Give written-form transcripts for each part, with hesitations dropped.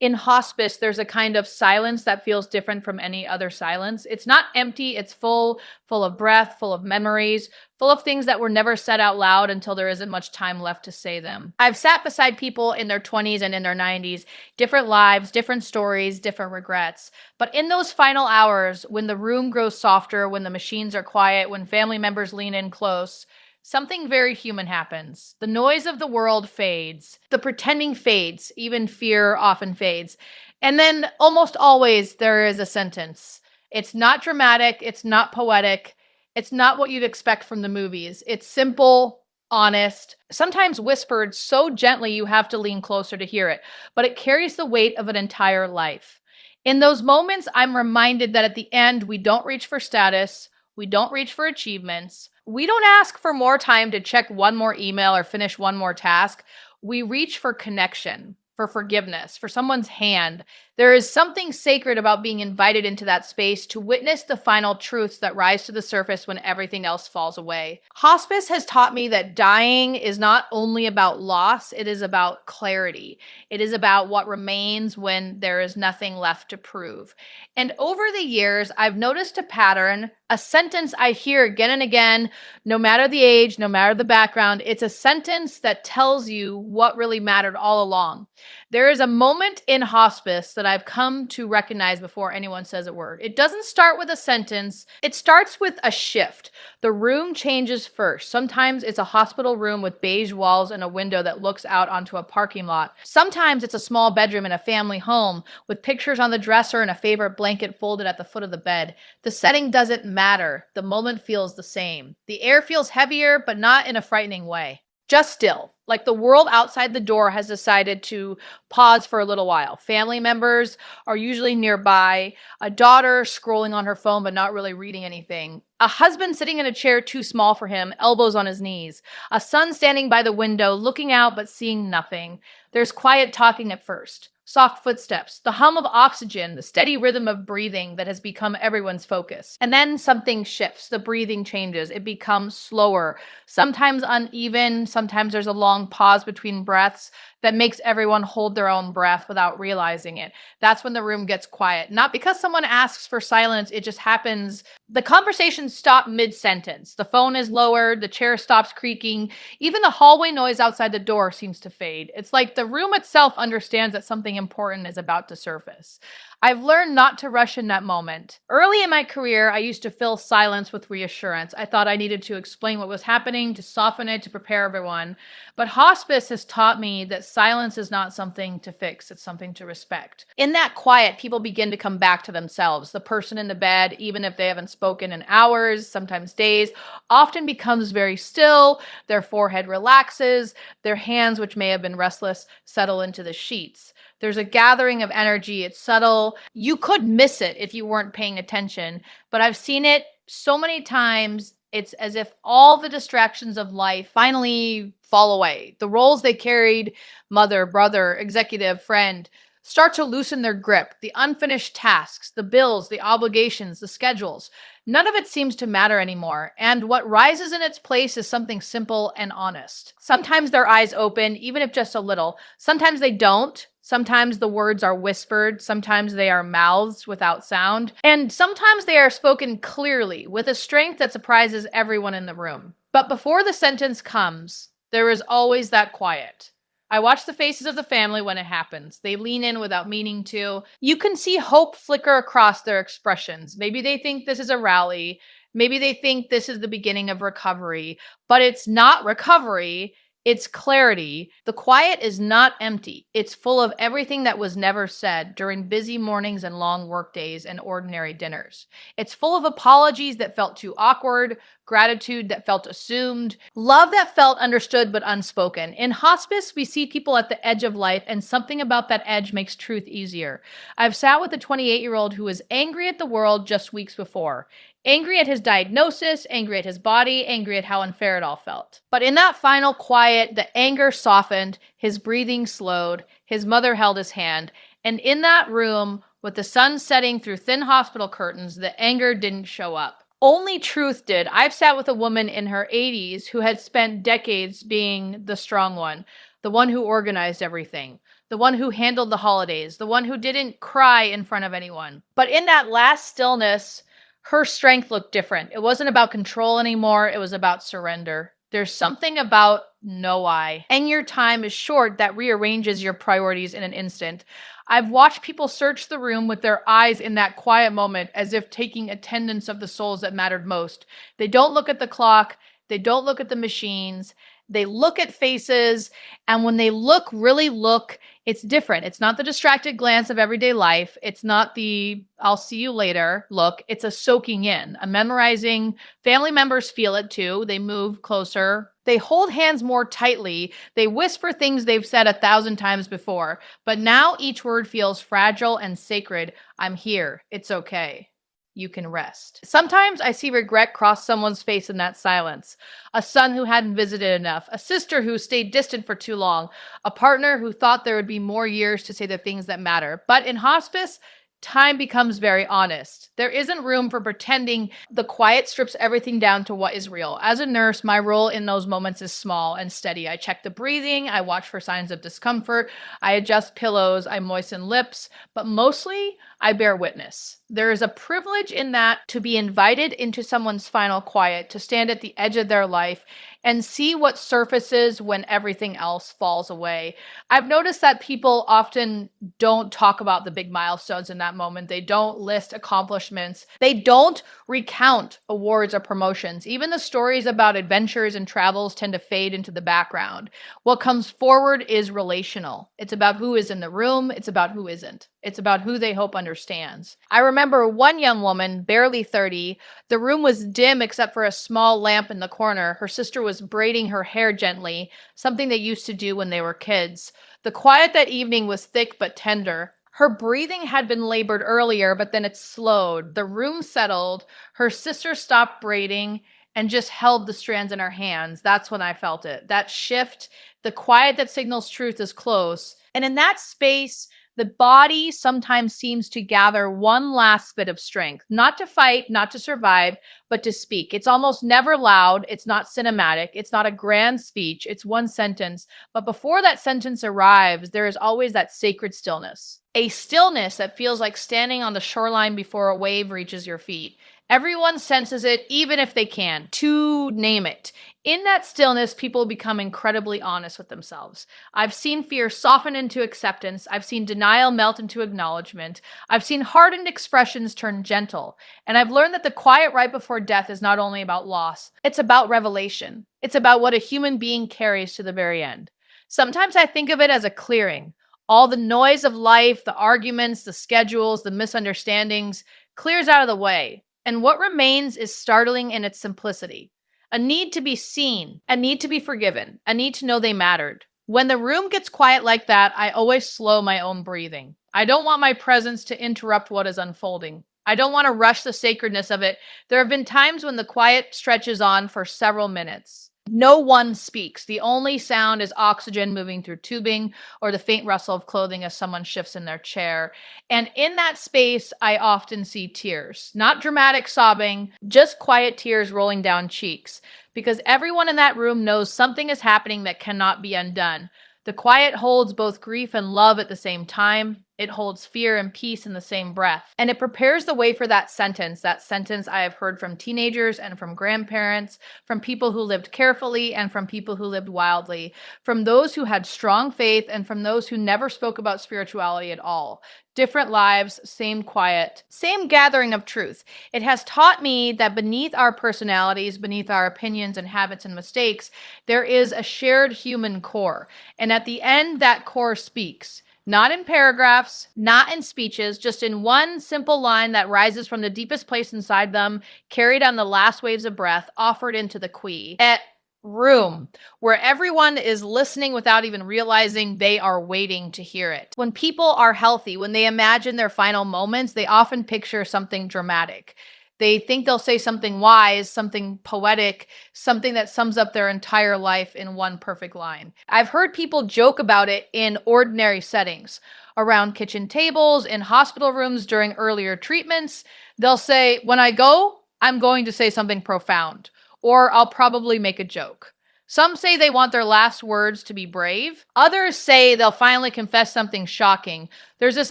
In hospice, there's a kind of silence that feels different from any other silence. It's not empty, it's full of breath, full of memories, full of things that were never said out loud until there isn't much time left to say them. I've sat beside people in their 20s and in their 90s, different lives, different stories, different regrets. But in those final hours, when the room grows softer, when the machines are quiet, when family members lean in close, something very human happens. The noise of the world fades. The pretending fades. Even fear often fades. And then almost always there is a sentence. It's not dramatic. It's not poetic. It's not what you'd expect from the movies. It's simple, honest, sometimes whispered so gently you have to lean closer to hear it, but it carries the weight of an entire life. In those moments, I'm reminded that at the end, we don't reach for status. We don't reach for achievements. We don't ask for more time to check one more email or finish one more task. We reach for connection, for forgiveness, for someone's hand. There is something sacred about being invited into that space to witness the final truths that rise to the surface when everything else falls away. Hospice has taught me that dying is not only about loss, it is about clarity. It is about what remains when there is nothing left to prove. And over the years, I've noticed a pattern, a sentence I hear again and again, no matter the age, no matter the background. It's a sentence that tells you what really mattered all along. There is a moment in hospice that I've come to recognize before anyone says a word. It doesn't start with a sentence. It starts with a shift. The room changes first. Sometimes it's a hospital room with beige walls and a window that looks out onto a parking lot. Sometimes it's a small bedroom in a family home with pictures on the dresser and a favorite blanket folded at the foot of the bed. The setting doesn't matter. The moment feels the same. The air feels heavier, but not in a frightening way. Just still, like the world outside the door has decided to pause for a little while. Family members are usually nearby, a daughter scrolling on her phone but not really reading anything, a husband sitting in a chair too small for him, elbows on his knees, a son standing by the window looking out but seeing nothing. There's quiet talking at first. Soft footsteps, the hum of oxygen, the steady rhythm of breathing that has become everyone's focus. And then something shifts. The breathing changes. It becomes slower, sometimes uneven. Sometimes there's a long pause between breaths that makes everyone hold their own breath without realizing it. That's when the room gets quiet. Not because someone asks for silence, it just happens. The conversations stop mid-sentence. The phone is lowered, the chair stops creaking. Even the hallway noise outside the door seems to fade. It's like the room itself understands that something important is about to surface. I've learned not to rush in that moment. Early in my career, I used to fill silence with reassurance. I thought I needed to explain what was happening, to soften it, to prepare everyone. But hospice has taught me that silence is not something to fix, it's something to respect. In that quiet, people begin to come back to themselves. The person in the bed, even if they haven't spoken in hours, sometimes days, often becomes very still. Their forehead relaxes. Their hands, which may have been restless, settle into the sheets. There's a gathering of energy. It's subtle. You could miss it if you weren't paying attention, but I've seen it so many times. It's as if all the distractions of life finally fall away. The roles they carried, mother, brother, executive, friend, start to loosen their grip. The unfinished tasks, the bills, the obligations, the schedules. None of it seems to matter anymore. And what rises in its place is something simple and honest. Sometimes their eyes open, even if just a little. Sometimes they don't. Sometimes the words are whispered. Sometimes they are mouthed without sound. And sometimes they are spoken clearly with a strength that surprises everyone in the room. But before the sentence comes, there is always that quiet. I watch the faces of the family when it happens. They lean in without meaning to. You can see hope flicker across their expressions. Maybe they think this is a rally. Maybe they think this is the beginning of recovery. But it's not recovery. It's clarity. The quiet is not empty. It's full of everything that was never said during busy mornings and long work days and ordinary dinners. It's full of apologies that felt too awkward, gratitude that felt assumed, love that felt understood but unspoken. In hospice, we see people at the edge of life, and something about that edge makes truth easier. I've sat with a 28-year-old who was angry at the world just weeks before. Angry at his diagnosis, angry at his body, angry at how unfair it all felt. But in that final quiet, the anger softened, his breathing slowed, his mother held his hand, and in that room, with the sun setting through thin hospital curtains, the anger didn't show up. Only truth did. I've sat with a woman in her 80s who had spent decades being the strong one, the one who organized everything, the one who handled the holidays, the one who didn't cry in front of anyone. But in that last stillness, her strength looked different. It wasn't about control anymore, it was about surrender. There's something about no I. And your time is short that rearranges your priorities in an instant. I've watched people search the room with their eyes in that quiet moment as if taking attendance of the souls that mattered most. They don't look at the clock, they don't look at the machines, they look at faces, and when they really look, it's different. It's not the distracted glance of everyday life. It's not the I'll see you later look. It's a soaking in, a memorizing. Family members feel it too. They move closer. They hold hands more tightly. They whisper things they've said 1,000 times before. But now each word feels fragile and sacred. I'm here. It's okay. You can rest. Sometimes I see regret cross someone's face in that silence. A son who hadn't visited enough, a sister who stayed distant for too long, a partner who thought there would be more years to say the things that matter. But in hospice, time becomes very honest. There isn't room for pretending. The quiet strips everything down to what is real. As a nurse, my role in those moments is small and steady. I check the breathing, I watch for signs of discomfort, I adjust pillows, I moisten lips, but mostly I bear witness. There is a privilege in that, to be invited into someone's final quiet, to stand at the edge of their life and see what surfaces when everything else falls away. I've noticed that people often don't talk about the big milestones in that moment. They don't list accomplishments. They don't recount awards or promotions. Even the stories about adventures and travels tend to fade into the background. What comes forward is relational. It's about who is in the room. It's about who isn't. It's about who they hope understands. I remember one young woman, barely 30. The room was dim except for a small lamp in the corner. Her sister was braiding her hair gently, something they used to do when they were kids. The quiet that evening was thick but tender. Her breathing had been labored earlier, but then it slowed. The room settled. Her sister stopped braiding and just held the strands in her hands. That's when I felt it. That shift, the quiet that signals truth is close. And in that space, the body sometimes seems to gather one last bit of strength, not to fight, not to survive, but to speak. It's almost never loud. It's not cinematic. It's not a grand speech. It's one sentence. But before that sentence arrives, there is always that sacred stillness. A stillness that feels like standing on the shoreline before a wave reaches your feet. Everyone senses it, even if they can, to name it. In that stillness, people become incredibly honest with themselves. I've seen fear soften into acceptance. I've seen denial melt into acknowledgement. I've seen hardened expressions turn gentle. And I've learned that the quiet right before death is not only about loss, it's about revelation. It's about what a human being carries to the very end. Sometimes I think of it as a clearing. All the noise of life, the arguments, the schedules, the misunderstandings clears out of the way. And what remains is startling in its simplicity. A need to be seen, a need to be forgiven, a need to know they mattered. When the room gets quiet like that, I always slow my own breathing. I don't want my presence to interrupt what is unfolding. I don't want to rush the sacredness of it. There have been times when the quiet stretches on for several minutes. No one speaks. The only sound is oxygen moving through tubing or the faint rustle of clothing as someone shifts in their chair. And in that space, I often see tears. Not dramatic sobbing, just quiet tears rolling down cheeks. Because everyone in that room knows something is happening that cannot be undone. The quiet holds both grief and love at the same time. It holds fear and peace in the same breath. And it prepares the way for that sentence I have heard from teenagers and from grandparents, from people who lived carefully and from people who lived wildly, from those who had strong faith and from those who never spoke about spirituality at all. Different lives, same quiet, same gathering of truth. It has taught me that beneath our personalities, beneath our opinions and habits and mistakes, there is a shared human core. And at the end, that core speaks. Not in paragraphs, not in speeches, just in one simple line that rises from the deepest place inside them, carried on the last waves of breath, offered into the qui. At room, where everyone is listening without even realizing they are waiting to hear it. When people are healthy, when they imagine their final moments, they often picture something dramatic. They think they'll say something wise, something poetic, something that sums up their entire life in one perfect line. I've heard people joke about it in ordinary settings, around kitchen tables, in hospital rooms during earlier treatments. They'll say, when I go, I'm going to say something profound, or I'll probably make a joke. Some say they want their last words to be brave. Others say they'll finally confess something shocking. There's this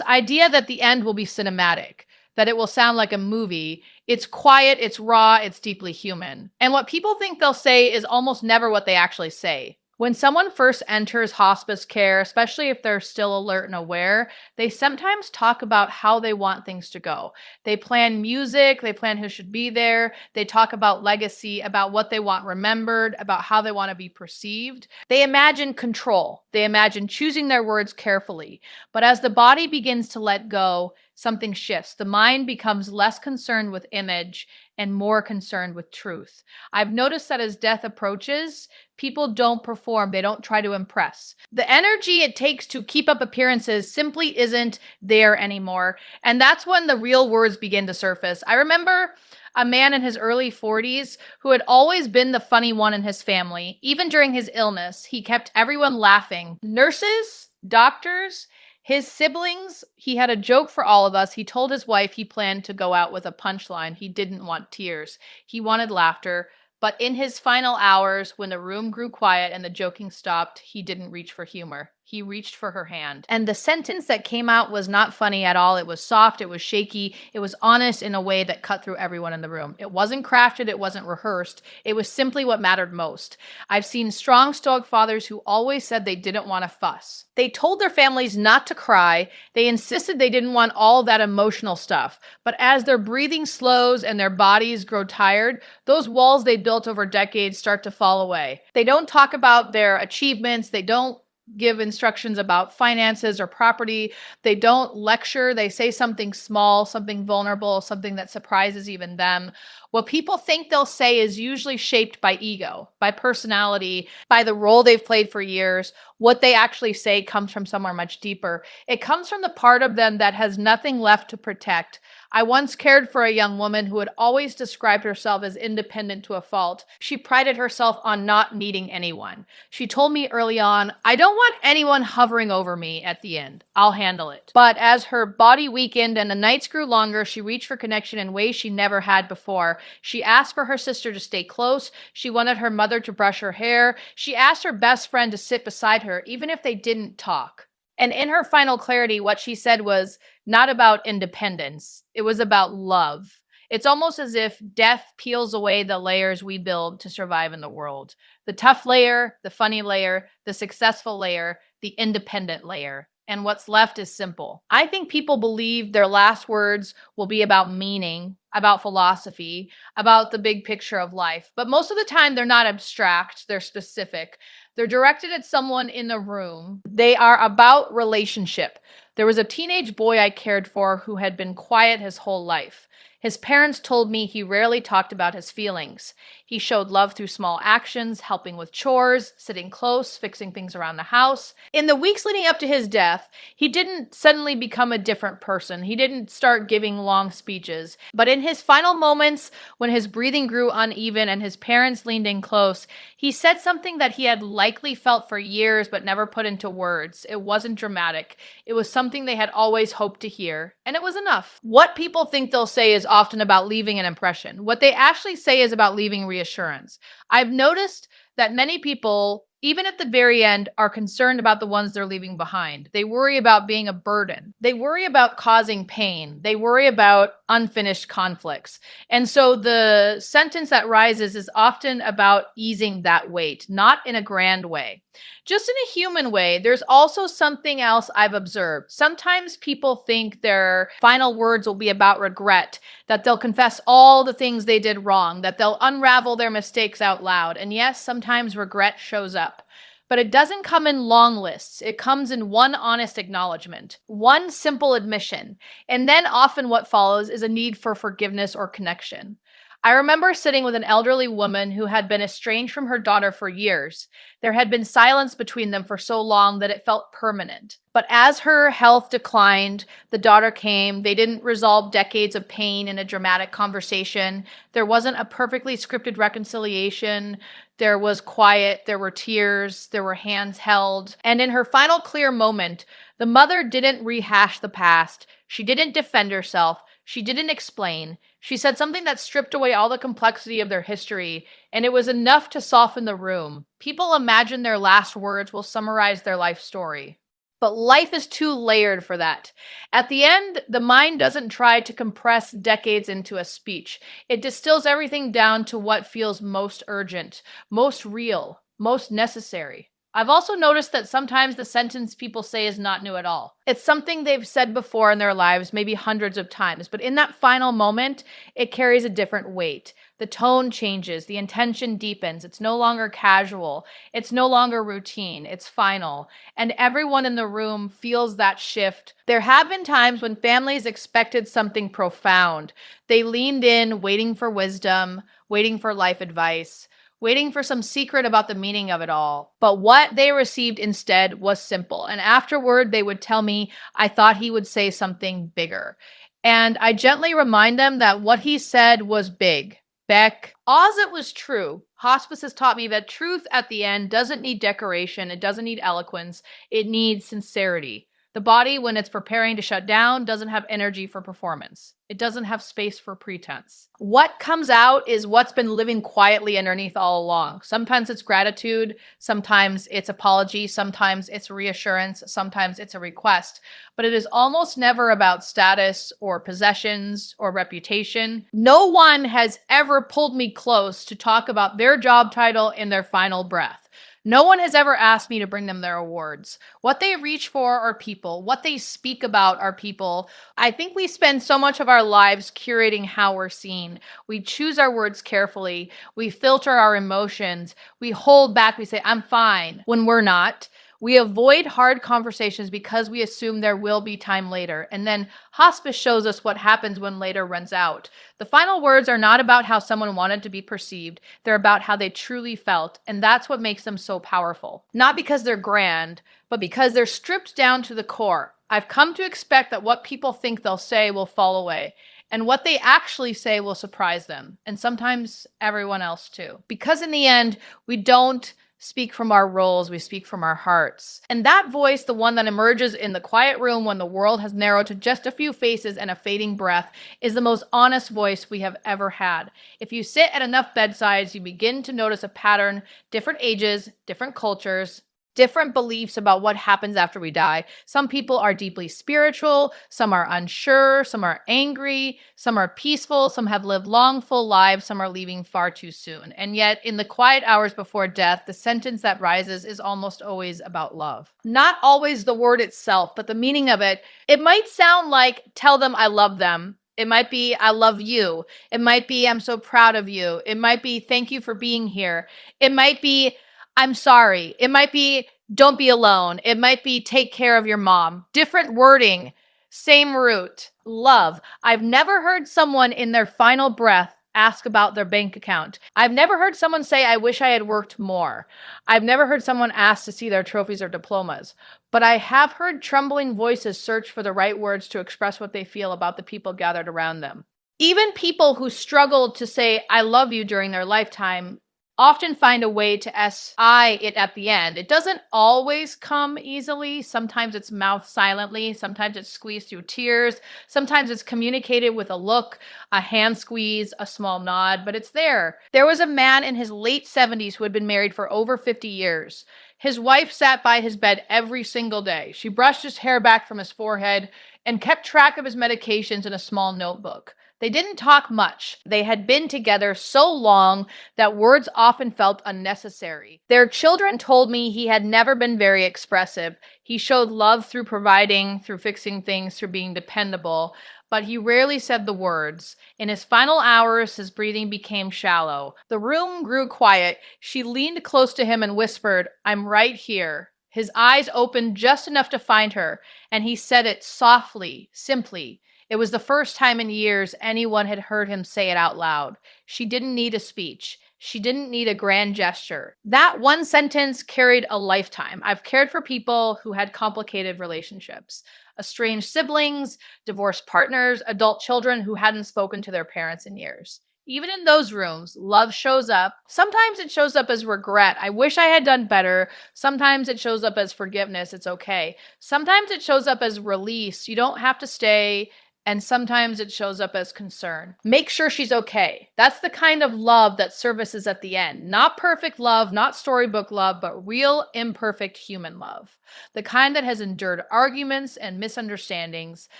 idea that the end will be cinematic, that it will sound like a movie. It's quiet, it's raw, it's deeply human. And what people think they'll say is almost never what they actually say. When someone first enters hospice care, especially if they're still alert and aware, they sometimes talk about how they want things to go. They plan music, they plan who should be there, they talk about legacy, about what they want remembered, about how they want to be perceived. They imagine control. They imagine choosing their words carefully. But as the body begins to let go, something shifts. The mind becomes less concerned with image and more concerned with truth. I've noticed that as death approaches, people don't perform. They don't try to impress. The energy it takes to keep up appearances simply isn't there anymore. And that's when the real words begin to surface. I remember a man in his early 40s who had always been the funny one in his family. Even during his illness, he kept everyone laughing. Nurses, doctors, his siblings, he had a joke for all of us. He told his wife he planned to go out with a punchline. He didn't want tears. He wanted laughter. But in his final hours, when the room grew quiet and the joking stopped, he didn't reach for humor. He reached for her hand. And the sentence that came out was not funny at all. It was soft. It was shaky. It was honest in a way that cut through everyone in the room. It wasn't crafted. It wasn't rehearsed. It was simply what mattered most. I've seen strong Stoic fathers who always said they didn't want to fuss. They told their families not to cry. They insisted they didn't want all that emotional stuff. But as their breathing slows and their bodies grow tired, those walls they built over decades start to fall away. They don't talk about their achievements. They don't give instructions about finances or property. They don't lecture. They say something small, something vulnerable, something that surprises even them. What people think they'll say is usually shaped by ego, by personality, by the role they've played for years. What they actually say comes from somewhere much deeper. It comes from the part of them that has nothing left to protect. I once cared for a young woman who had always described herself as independent to a fault. She prided herself on not needing anyone. She told me early on, "I don't want anyone hovering over me at the end. I'll handle it." But as her body weakened and the nights grew longer, she reached for connection in ways she never had before. She asked for her sister to stay close. She wanted her mother to brush her hair. She asked her best friend to sit beside her, even if they didn't talk. And in her final clarity, what she said was not about independence. It was about love. It's almost as if death peels away the layers we build to survive in the world. The tough layer, the funny layer, the successful layer, the independent layer. And what's left is simple. I think people believe their last words will be about meaning, about philosophy, about the big picture of life. But most of the time, they're not abstract, they're specific. They're directed at someone in the room. They are about relationship. There was a teenage boy I cared for who had been quiet his whole life. His parents told me he rarely talked about his feelings. He showed love through small actions, helping with chores, sitting close, fixing things around the house. In the weeks leading up to his death, he didn't suddenly become a different person. He didn't start giving long speeches. But in his final moments, when his breathing grew uneven and his parents leaned in close, he said something that he had likely felt for years but never put into words. It wasn't dramatic. It was something they had always hoped to hear, and it was enough. What people think they'll say is often about leaving an impression. What they actually say is about leaving reassurance. I've noticed that many people, even at the very end, are concerned about the ones they're leaving behind. They worry about being a burden. They worry about causing pain. They worry about unfinished conflicts. And so the sentence that rises is often about easing that weight, not in a grand way. Just in a human way, there's also something else I've observed. Sometimes people think their final words will be about regret, that they'll confess all the things they did wrong, that they'll unravel their mistakes out loud. And yes, sometimes regret shows up. But it doesn't come in long lists. It comes in one honest acknowledgement, one simple admission. And then often what follows is a need for forgiveness or connection. I remember sitting with an elderly woman who had been estranged from her daughter for years. There had been silence between them for so long that it felt permanent. But as her health declined, the daughter came. They didn't resolve decades of pain in a dramatic conversation. There wasn't a perfectly scripted reconciliation. There was quiet, there were tears, there were hands held. And in her final clear moment, the mother didn't rehash the past. She didn't defend herself. She didn't explain. She said something that stripped away all the complexity of their history, and it was enough to soften the room. People imagine their last words will summarize their life story. But life is too layered for that. At the end, the mind doesn't try to compress decades into a speech. It distills everything down to what feels most urgent, most real, most necessary. I've also noticed that sometimes the sentence people say is not new at all. It's something they've said before in their lives, maybe hundreds of times, but in that final moment, it carries a different weight. The tone changes, the intention deepens, it's no longer casual, it's no longer routine, it's final. And everyone in the room feels that shift. There have been times when families expected something profound. They leaned in, waiting for wisdom, waiting for life advice, waiting for some secret about the meaning of it all. But what they received instead was simple. And afterward, they would tell me, I thought he would say something bigger. And I gently remind them that what he said was big. Beck, as it was true. Hospice has taught me that truth at the end doesn't need decoration. It doesn't need eloquence. It needs sincerity. The body, when it's preparing to shut down, doesn't have energy for performance. It doesn't have space for pretense. What comes out is what's been living quietly underneath all along. Sometimes it's gratitude, sometimes it's apology, sometimes it's reassurance, sometimes it's a request. But it is almost never about status or possessions or reputation. No one has ever pulled me close to talk about their job title in their final breath. No one has ever asked me to bring them their awards. What they reach for are people. What they speak about are people. I think we spend so much of our lives curating how we're seen. We choose our words carefully. We filter our emotions. We hold back. We say, I'm fine, when we're not. We avoid hard conversations because we assume there will be time later. And then hospice shows us what happens when later runs out. The final words are not about how someone wanted to be perceived. They're about how they truly felt. And that's what makes them so powerful. Not because they're grand, but because they're stripped down to the core. I've come to expect that what people think they'll say will fall away. And what they actually say will surprise them. And sometimes everyone else too. Because in the end, we don't speak from our roles, we speak from our hearts. And that voice, the one that emerges in the quiet room when the world has narrowed to just a few faces and a fading breath, is the most honest voice we have ever had. If you sit at enough bedsides, you begin to notice a pattern, different ages, different cultures, different beliefs about what happens after we die. Some people are deeply spiritual, some are unsure, some are angry, some are peaceful, some have lived long, full lives, some are leaving far too soon. And yet, in the quiet hours before death, the sentence that rises is almost always about love. Not always the word itself, but the meaning of it. It might sound like, tell them I love them. It might be, I love you. It might be, I'm so proud of you. It might be, thank you for being here. It might be, I'm sorry. It might be, don't be alone. It might be, take care of your mom. Different wording, same root. Love. I've never heard someone in their final breath ask about their bank account. I've never heard someone say, I wish I had worked more. I've never heard someone ask to see their trophies or diplomas. But I have heard trembling voices search for the right words to express what they feel about the people gathered around them. Even people who struggled to say, I love you during their lifetime often find a way to S-I it at the end. It doesn't always come easily. Sometimes it's mouthed silently. Sometimes it's squeezed through tears. Sometimes it's communicated with a look, a hand squeeze, a small nod, but it's there. There was a man in his late 70s who had been married for over 50 years. His wife sat by his bed every single day. She brushed his hair back from his forehead and kept track of his medications in a small notebook. They didn't talk much. They had been together so long that words often felt unnecessary. Their children told me he had never been very expressive. He showed love through providing, through fixing things, through being dependable, but he rarely said the words. In his final hours, his breathing became shallow. The room grew quiet. She leaned close to him and whispered, I'm right here. His eyes opened just enough to find her, and he said it softly, simply. It was the first time in years anyone had heard him say it out loud. She didn't need a speech. She didn't need a grand gesture. That one sentence carried a lifetime. I've cared for people who had complicated relationships. Estranged siblings, divorced partners, adult children who hadn't spoken to their parents in years. Even in those rooms, love shows up. Sometimes it shows up as regret. I wish I had done better. Sometimes it shows up as forgiveness. It's okay. Sometimes it shows up as release. You don't have to stay. and sometimes it shows up as concern. Make sure she's okay. That's the kind of love that services at the end. Not perfect love, not storybook love, but real, imperfect human love. The kind that has endured arguments and misunderstandings,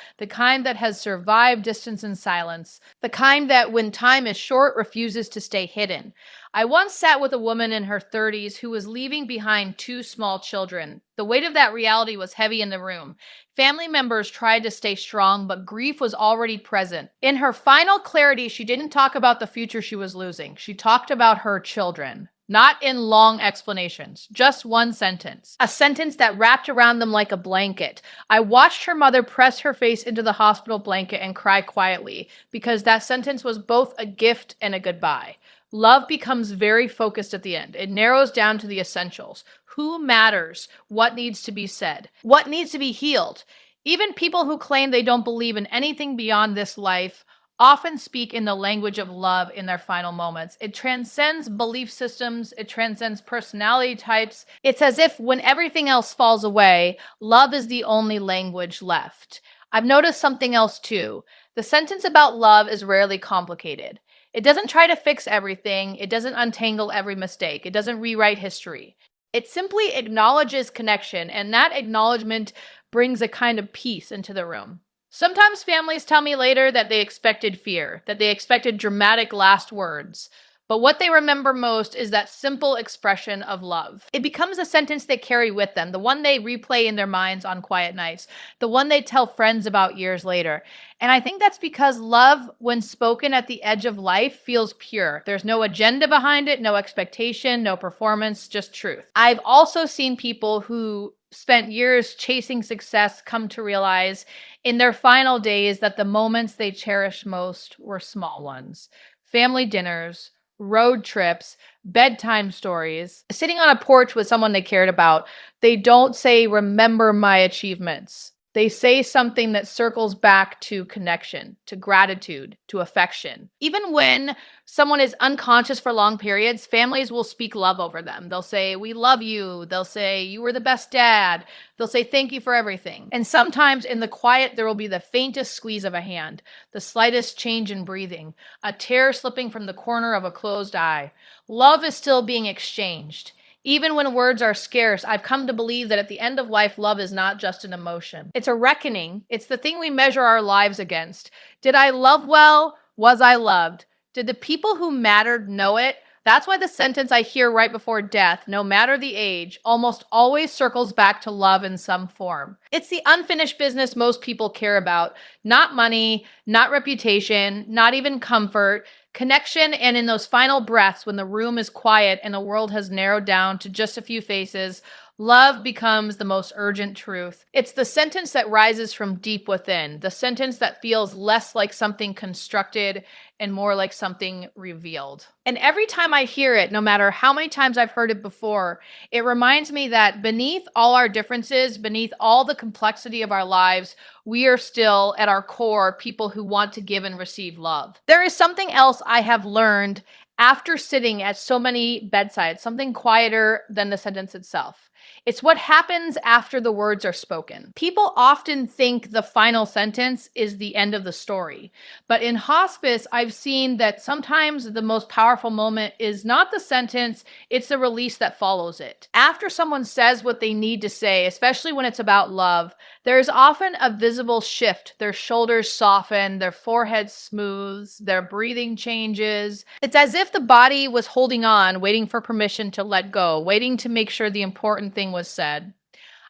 the kind that has survived distance and silence, the kind that, when time is short, refuses to stay hidden. I once sat with a woman in her 30s who was leaving behind 2 small children. The weight of that reality was heavy in the room. Family members tried to stay strong, but grief was already present. In her final clarity, she didn't talk about the future she was losing. She talked about her children. Not in long explanations, just one sentence. A sentence that wrapped around them like a blanket. I watched her mother press her face into the hospital blanket and cry quietly, because that sentence was both a gift and a goodbye. Love becomes very focused at the end. It narrows down to the essentials. Who matters? What needs to be said? What needs to be healed? Even people who claim they don't believe in anything beyond this life often speak in the language of love in their final moments. It transcends belief systems. It transcends personality types. It's as if when everything else falls away, love is the only language left. I've noticed something else too. The sentence about love is rarely complicated. It doesn't try to fix everything. It doesn't untangle every mistake. It doesn't rewrite history. It simply acknowledges connection, and that acknowledgement brings a kind of peace into the room. Sometimes families tell me later that they expected fear, that they expected dramatic last words. But what they remember most is that simple expression of love. It becomes a sentence they carry with them, the one they replay in their minds on quiet nights, the one they tell friends about years later. And I think that's because love, when spoken at the edge of life, feels pure. There's no agenda behind it, no expectation, no performance, just truth. I've also seen people who spent years chasing success come to realize in their final days that the moments they cherished most were small ones. Family dinners, road trips, bedtime stories, sitting on a porch with someone they cared about. They don't say, "Remember my achievements." They say something that circles back to connection, to gratitude, to affection. Even when someone is unconscious for long periods, families will speak love over them. They'll say, "We love you." They'll say, "You were the best dad." They'll say, "Thank you for everything." And sometimes in the quiet, there will be the faintest squeeze of a hand, the slightest change in breathing, a tear slipping from the corner of a closed eye. Love is still being exchanged. Even when words are scarce, I've come to believe that at the end of life, love is not just an emotion. It's a reckoning. It's the thing we measure our lives against. Did I love well? Was I loved? Did the people who mattered know it? That's why the sentence I hear right before death, no matter the age, almost always circles back to love in some form. It's the unfinished business most people care about. Not money, not reputation, not even comfort. Connection, and in those final breaths when the room is quiet and the world has narrowed down to just a few faces, love becomes the most urgent truth. It's the sentence that rises from deep within, the sentence that feels less like something constructed and more like something revealed. And every time I hear it, no matter how many times I've heard it before, it reminds me that beneath all our differences, beneath all the complexity of our lives, we are still, at our core, people who want to give and receive love. There is something else I have learned after sitting at so many bedsides, something quieter than the sentence itself. It's what happens after the words are spoken. People often think the final sentence is the end of the story. But in hospice, I've seen that sometimes the most powerful moment is not the sentence, it's the release that follows it. After someone says what they need to say, especially when it's about love, there's often a visible shift. Their shoulders soften, their forehead smooths, their breathing changes. It's as if the body was holding on, waiting for permission to let go, waiting to make sure the important thing was said.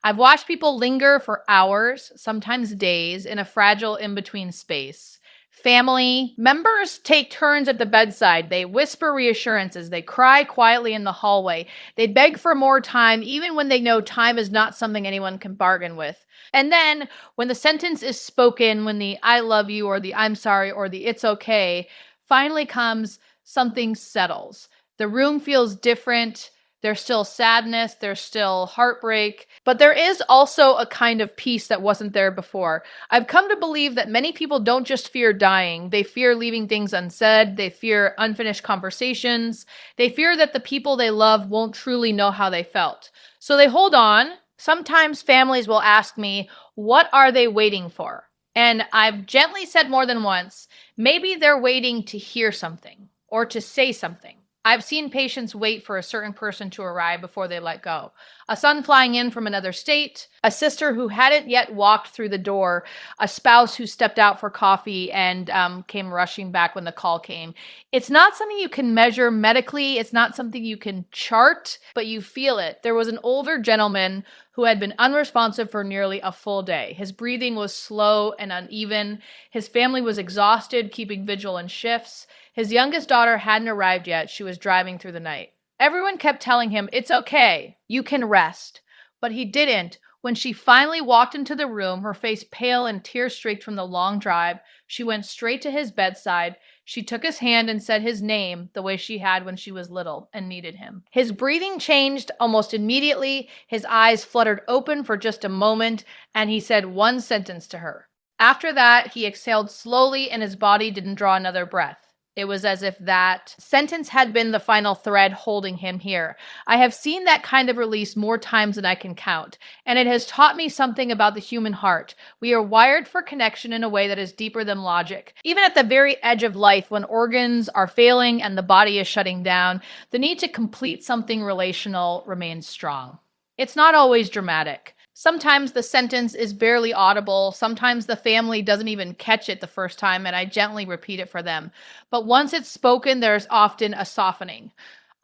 I've watched people linger for hours, sometimes days, in a fragile in-between space. Family members take turns at the bedside. They whisper reassurances. They cry quietly in the hallway. They beg for more time, even when they know time is not something anyone can bargain with. And then, when the sentence is spoken, when the "I love you" or the "I'm sorry" or the "it's okay" finally comes, something settles. The room feels different. There's still sadness, there's still heartbreak, but there is also a kind of peace that wasn't there before. I've come to believe that many people don't just fear dying, they fear leaving things unsaid, they fear unfinished conversations, they fear that the people they love won't truly know how they felt. So they hold on. Sometimes families will ask me, what are they waiting for? And I've gently said more than once, maybe they're waiting to hear something or to say something. I've seen patients wait for a certain person to arrive before they let go. A son flying in from another state, a sister who hadn't yet walked through the door, a spouse who stepped out for coffee and came rushing back when the call came. It's not something you can measure medically. It's not something you can chart, but you feel it. There was an older gentleman who had been unresponsive for nearly a full day. His breathing was slow and uneven. His family was exhausted, keeping vigil in shifts. His youngest daughter hadn't arrived yet. She was driving through the night. Everyone kept telling him, "It's okay. You can rest." But he didn't. When she finally walked into the room, her face pale and tear-streaked from the long drive, she went straight to his bedside. She took his hand and said his name the way she had when she was little and needed him. His breathing changed almost immediately. His eyes fluttered open for just a moment, and he said one sentence to her. After that, he exhaled slowly and his body didn't draw another breath. It was as if that sentence had been the final thread holding him here. I have seen that kind of release more times than I can count, and it has taught me something about the human heart. We are wired for connection in a way that is deeper than logic. Even at the very edge of life, when organs are failing and the body is shutting down, the need to complete something relational remains strong. It's not always dramatic. Sometimes the sentence is barely audible. Sometimes the family doesn't even catch it the first time, and I gently repeat it for them. But once it's spoken, there's often a softening.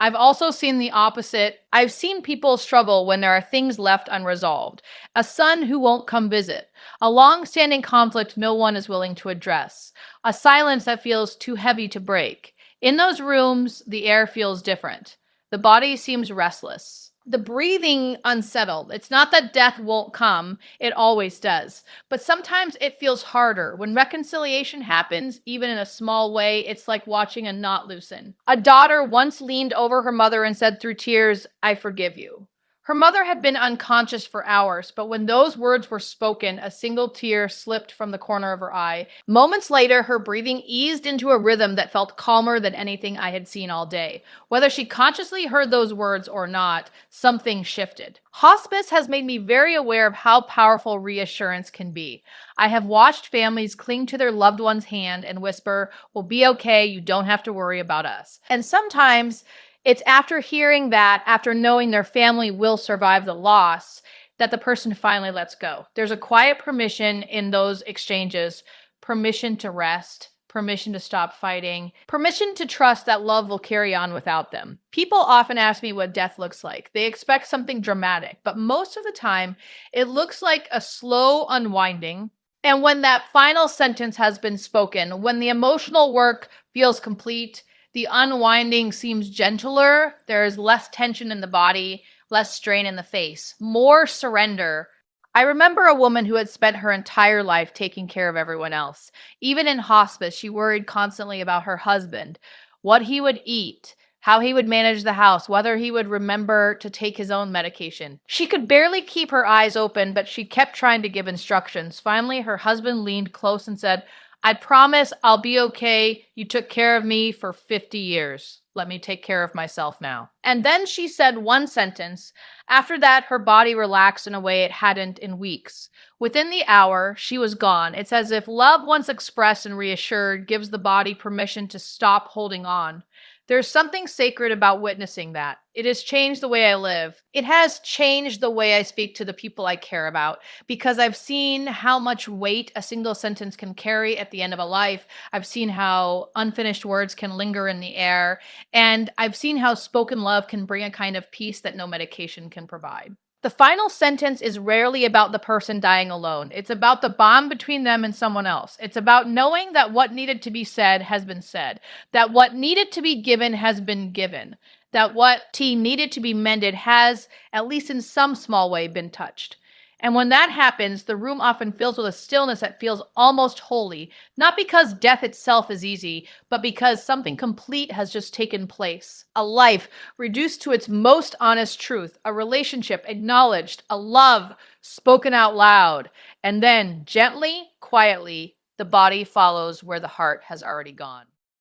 I've also seen the opposite. I've seen people struggle when there are things left unresolved. A son who won't come visit. A long-standing conflict no one is willing to address. A silence that feels too heavy to break. In those rooms, the air feels different. The body seems restless. The breathing unsettled. It's not that death won't come. It always does. But sometimes it feels harder. When reconciliation happens, even in a small way, it's like watching a knot loosen. A daughter once leaned over her mother and said through tears, "I forgive you." Her mother had been unconscious for hours, but when those words were spoken, a single tear slipped from the corner of her eye. Moments later, her breathing eased into a rhythm that felt calmer than anything I had seen all day. Whether she consciously heard those words or not, something shifted. Hospice has made me very aware of how powerful reassurance can be. I have watched families cling to their loved one's hand and whisper, "We'll be okay, you don't have to worry about us." And sometimes it's after hearing that, after knowing their family will survive the loss, that the person finally lets go. There's a quiet permission in those exchanges, permission to rest, permission to stop fighting, permission to trust that love will carry on without them. People often ask me what death looks like. They expect something dramatic, but most of the time, it looks like a slow unwinding. And when that final sentence has been spoken, when the emotional work feels complete, the unwinding seems gentler. There is less tension in the body, less strain in the face, more surrender. I remember a woman who had spent her entire life taking care of everyone else. Even in hospice, she worried constantly about her husband, what he would eat, how he would manage the house, whether he would remember to take his own medication. She could barely keep her eyes open, but she kept trying to give instructions. Finally, her husband leaned close and said, "I promise I'll be okay. You took care of me for 50 years. Let me take care of myself now." And then she said one sentence. After that, her body relaxed in a way it hadn't in weeks. Within the hour, she was gone. It's as if love, once expressed and reassured, gives the body permission to stop holding on. There's something sacred about witnessing that. It has changed the way I live. It has changed the way I speak to the people I care about, because I've seen how much weight a single sentence can carry at the end of a life. I've seen how unfinished words can linger in the air, and I've seen how spoken love can bring a kind of peace that no medication can provide. The final sentence is rarely about the person dying alone. It's about the bond between them and someone else. It's about knowing that what needed to be said has been said, that what needed to be given has been given, that what needed to be mended has, at least in some small way, been touched. And when that happens, the room often fills with a stillness that feels almost holy, not because death itself is easy, but because something complete has just taken place. A life reduced to its most honest truth, a relationship acknowledged, a love spoken out loud, and then gently, quietly, the body follows where the heart has already gone.